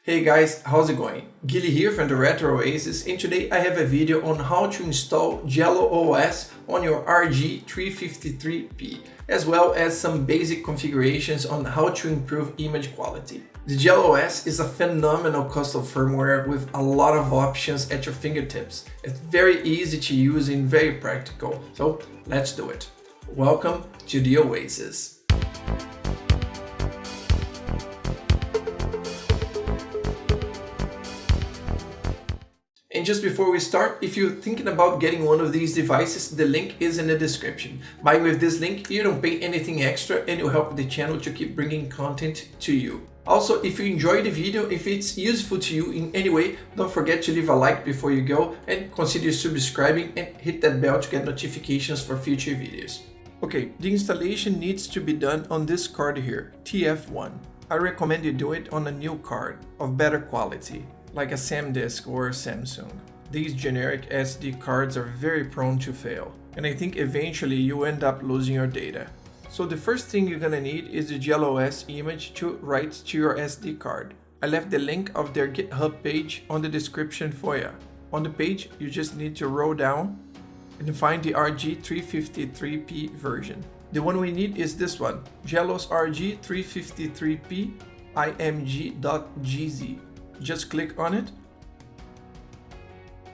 Hey guys, how's it going? Gilly here from the Retro Oasis, and today I have a video on how to install JELOS on your RG353P, as well as some basic configurations on how to improve image quality. The JELOS is a phenomenal custom firmware with a lot of options at your fingertips. It's very easy to use and very practical, so let's do it. Welcome to the Oasis. And just before we start, if you're thinking about getting one of these devices, the link is in the description. Buying with this link, you don't pay anything extra and you help the channel to keep bringing content to you. Also, if you enjoyed the video, if it's useful to you in any way, don't forget to leave a like before you go and consider subscribing and hit that bell to get notifications for future videos. Okay, the installation needs to be done on this card here, TF1. I recommend you do it on a new card of better quality, like a SanDisk or a Samsung. These generic SD cards are very prone to fail, and I think eventually you end up losing your data. So the first thing you're gonna need is the JELOS image to write to your SD card. I left the link of their GitHub page on the description for you. On the page, you just need to roll down and find the RG353P version. The one we need is this one, JELOS RG353P img.gz. Just click on it.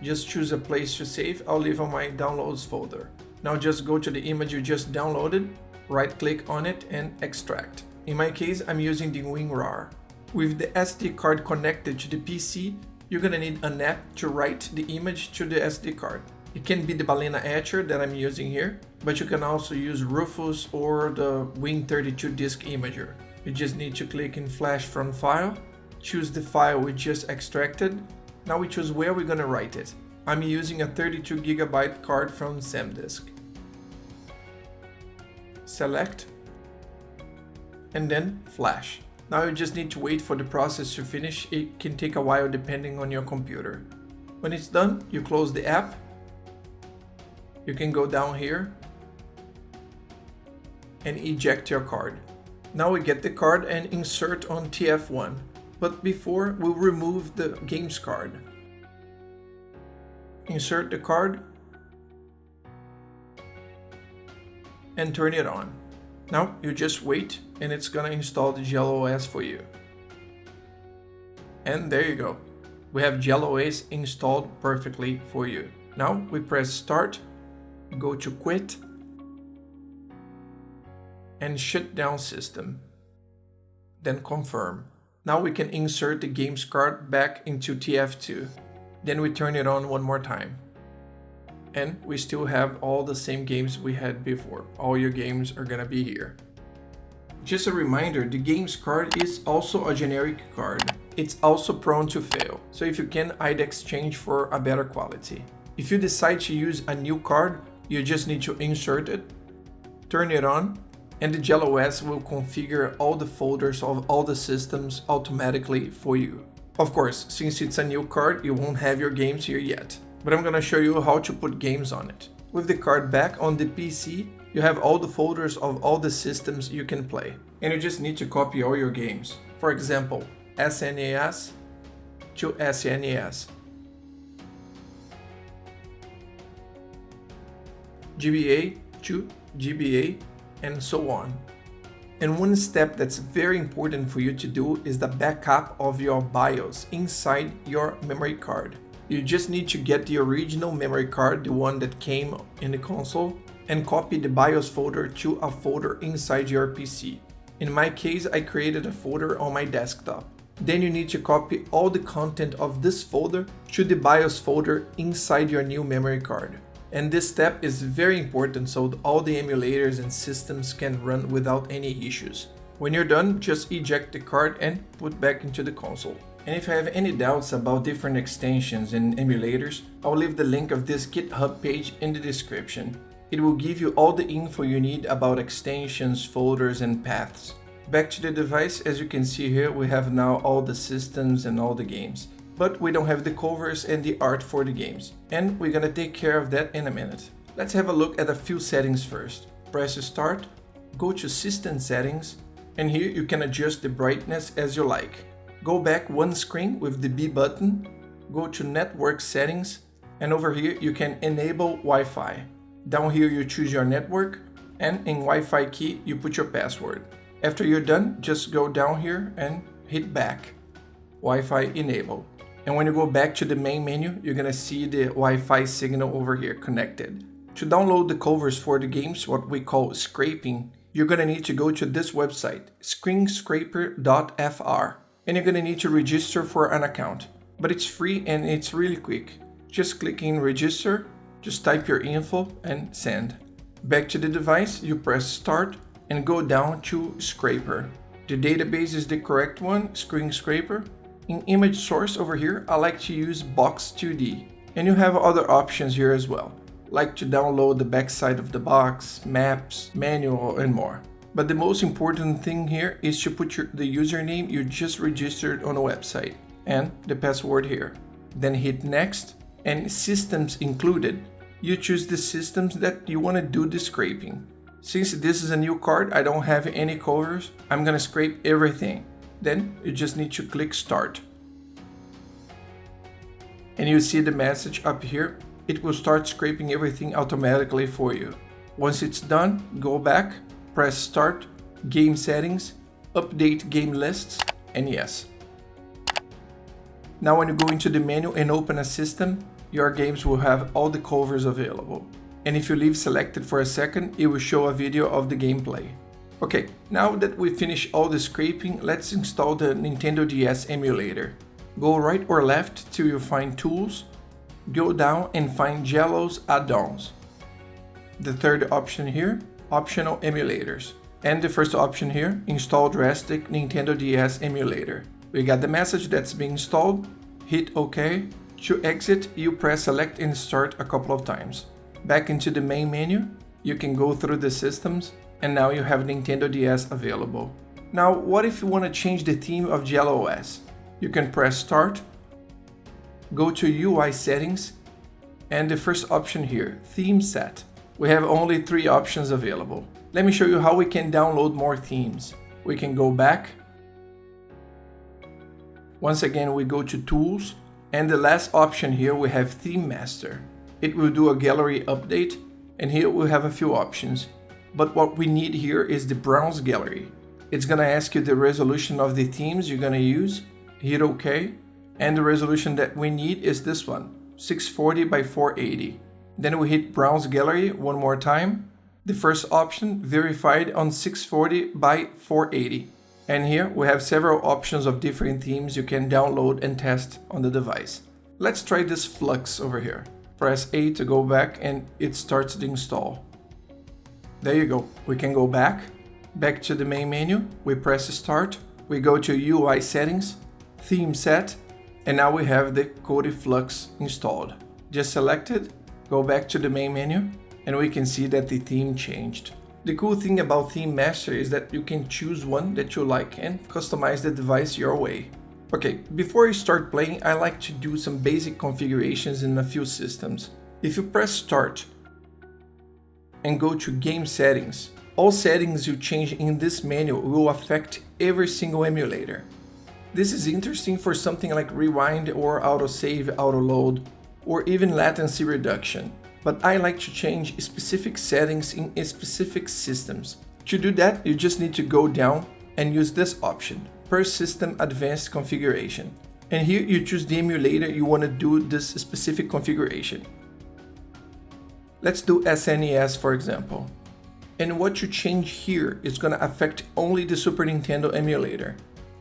Just choose a place to save. I'll leave on my downloads folder. Now just go to the image you just downloaded, right click on it and extract. In my case, I'm using the WinRAR. With the SD card connected to the PC, you're gonna need an app to write the image to the SD card. It can be the Balena Etcher that I'm using here, but you can also use Rufus or the Win32 disk imager. You just need to click in Flash from File, choose the file we just extracted. Now we choose where we're gonna write it. I'm using a 32 GB card from SanDisk. Select, and then Flash. Now you just need to wait for the process to finish. It can take a while depending on your computer. When it's done, you close the app. You can go down here and eject your card. Now we get the card and insert on TF1. But before, we'll remove the games card. Insert the card and turn it on. Now you just wait and it's gonna install the JELOS for you. And there you go. We have JELOS installed perfectly for you. Now we press start, go to quit and shut down system. Then confirm. Now we can insert the games card back into TF2. Then we turn it on one more time. And we still have all the same games we had before. All your games are gonna be here. Just a reminder, the games card is also a generic card. It's also prone to fail. So if you can, I'd exchange for a better quality. If you decide to use a new card, you just need to insert it, turn it on, and the JELOS will configure all the folders of all the systems automatically for you. Of course, since it's a new card, you won't have your games here yet, but I'm gonna show you how to put games on it. With the card back on the PC, you have all the folders of all the systems you can play, and you just need to copy all your games. For example, SNES to SNES, GBA to GBA, and so on. And one step that's very important for you to do is the backup of your BIOS inside your memory card. You just need to get the original memory card, the one that came in the console, and copy the BIOS folder to a folder inside your PC. In my case, I created a folder on my desktop. Then you need to copy all the content of this folder to the BIOS folder inside your new memory card. And this step is very important so that all the emulators and systems can run without any issues. When you're done, just eject the card and put back into the console. And if you have any doubts about different extensions and emulators, I'll leave the link of this GitHub page in the description. It will give you all the info you need about extensions, folders, and paths. Back to the device, as you can see here, we have now all the systems and all the games. But we don't have the covers and the art for the games. And we're gonna take care of that in a minute. Let's have a look at a few settings first. Press start, go to system settings, and here you can adjust the brightness as you like. Go back one screen with the B button, go to Network Settings, and over here you can enable Wi-Fi. Down here you choose your network, and in Wi-Fi key you put your password. After you're done, just go down here and hit back. Wi-Fi enable. And when you go back to the main menu, you're gonna see the Wi-Fi signal over here connected. To download the covers for the games, what we call scraping, you're gonna need to go to this website, screenscraper.fr. And you're gonna need to register for an account. But it's free and it's really quick. Just click in register, just type your info and send. Back to the device, you press start and go down to scraper. The database is the correct one, Screen Scraper. In image source over here, I like to use Box 2D. And you have other options here as well, like to download the backside of the box, maps, manual, and more. But the most important thing here is to put the username you just registered on the website and the password here. Then hit next, and systems included. You choose the systems that you want to do the scraping. Since this is a new card, I don't have any covers, I'm gonna scrape everything. Then you just need to click start. And you see the message up here. It will start scraping everything automatically for you. Once it's done, go back, press start, game settings, update game lists, and yes. Now when you go into the menu and open a system, your games will have all the covers available. And if you leave selected for a second, it will show a video of the gameplay. Okay, now that we finished all the scraping, let's install the Nintendo DS emulator. Go right or left till you find Tools, go down and find JELOS add-ons. The third option here, Optional Emulators. And the first option here, Install Drastic Nintendo DS Emulator. We got the message that's being installed, hit OK. To exit, you press select and start a couple of times. Back into the main menu, you can go through the systems, and now you have Nintendo DS available. Now, what if you want to change the theme of JELOS? You can press start, go to UI settings, and the first option here, theme set. We have only 3 options available. Let me show you how we can download more themes. We can go back. Once again, we go to Tools, and the last option here we have Theme Master. It will do a gallery update, and here we have a few options. But what we need here is the Browse Gallery. It's gonna ask you the resolution of the themes you're gonna use, hit OK, and the resolution that we need is this one, 640 by 480. Then we hit Browse Gallery one more time. The first option verified on 640 by 480. And here we have several options of different themes you can download and test on the device. Let's try this Flux over here. Press A to go back and it starts the install. There you go, we can go back to the main menu, we press start, we go to UI settings, theme set, and now we have the Kodi Flux installed. Just select it, go back to the main menu, and we can see that the theme changed. The cool thing about Theme Master is that you can choose one that you like and customize the device your way. Okay, before you start playing, I like to do some basic configurations in a few systems. If you press start and go to game settings, all settings you change in this menu will affect every single emulator. This is interesting for something like rewind or autosave, autoload, or even latency reduction. But I like to change specific settings in specific systems. To do that, you just need to go down and use this option, Per System Advanced Configuration. And here you choose the emulator you want to do this specific configuration. Let's do SNES for example. And what you change here is going to affect only the Super Nintendo emulator.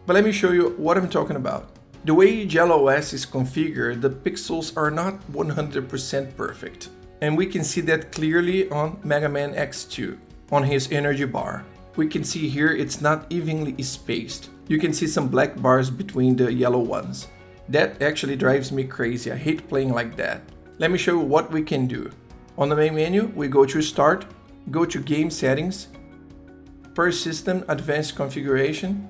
But let me show you what I'm talking about. The way JELOS is configured, the pixels are not 100% perfect. And we can see that clearly on Mega Man X2, on his energy bar. We can see here it's not evenly spaced. You can see some black bars between the yellow ones. That actually drives me crazy, I hate playing like that. Let me show you what we can do. On the main menu, we go to Start, go to Game Settings, Per System Advanced Configuration,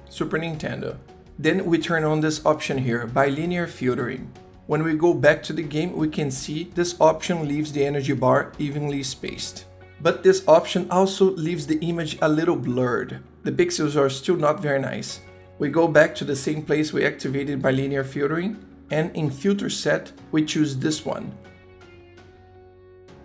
Super Nintendo. Then we turn on this option here, Bilinear Filtering. When we go back to the game, we can see this option leaves the energy bar evenly spaced. But this option also leaves the image a little blurred. the pixels are still not very nice. We go back to the same place we activated by linear filtering, and in filter set, we choose this one,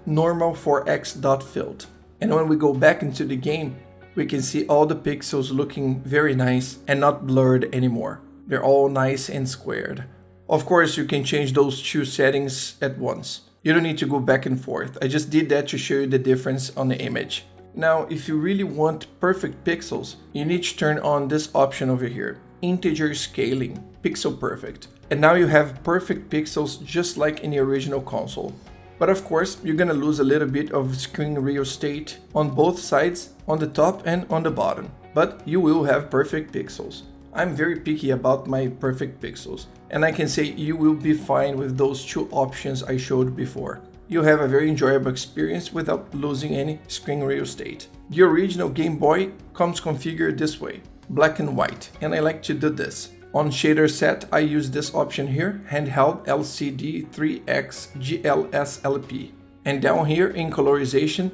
normal for x.filter. And when we go back into the game, we can see all the pixels looking very nice and not blurred anymore. They're all nice and squared. Of course, you can change those two settings at once. You don't need to go back and forth. I just did that to show you the difference on the image. Now, if you really want perfect pixels, you need to turn on this option over here, integer scaling, pixel perfect. And now you have perfect pixels just like in the original console. But of course, you're gonna lose a little bit of screen real estate on both sides, on the top and on the bottom. But you will have perfect pixels. I'm very picky about my perfect pixels, and I can say you will be fine with those two options I showed before. You'll have a very enjoyable experience without losing any screen real estate. The original Game Boy comes configured this way, black and white, and I like to do this. On shader set, I use this option here, Handheld LCD 3X GLS LP. And down here in colorization,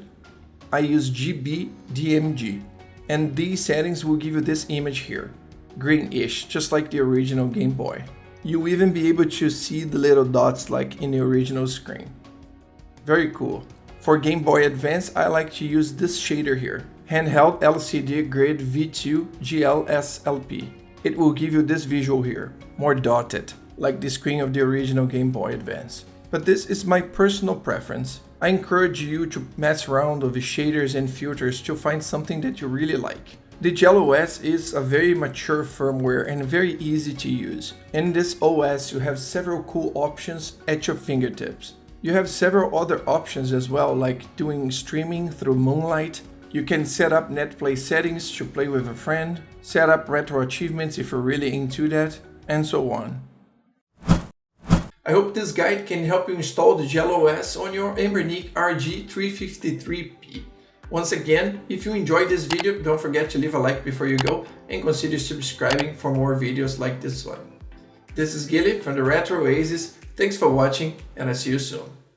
I use GB DMG. And these settings will give you this image here, greenish, just like the original Game Boy. You'll even be able to see the little dots like in the original screen. Very cool. For Game Boy Advance, I like to use this shader here, Handheld LCD Grid V2 GLS LP. It will give you this visual here, more dotted, like the screen of the original Game Boy Advance. But this is my personal preference. I encourage you to mess around with the shaders and filters to find something that you really like. The JELOS is a very mature firmware and very easy to use. In this OS, you have several cool options at your fingertips. You have several other options as well, like doing streaming through Moonlight. You can set up netplay settings to play with a friend, set up retro achievements if you're really into that, and so on. I hope this guide can help you install the JELOS on your Anbernic RG353P. Once again, if you enjoyed this video, don't forget to leave a like before you go and consider subscribing for more videos like this one. This is Gilly from the Retro Oasis. Thanks for watching, and I'll see you soon.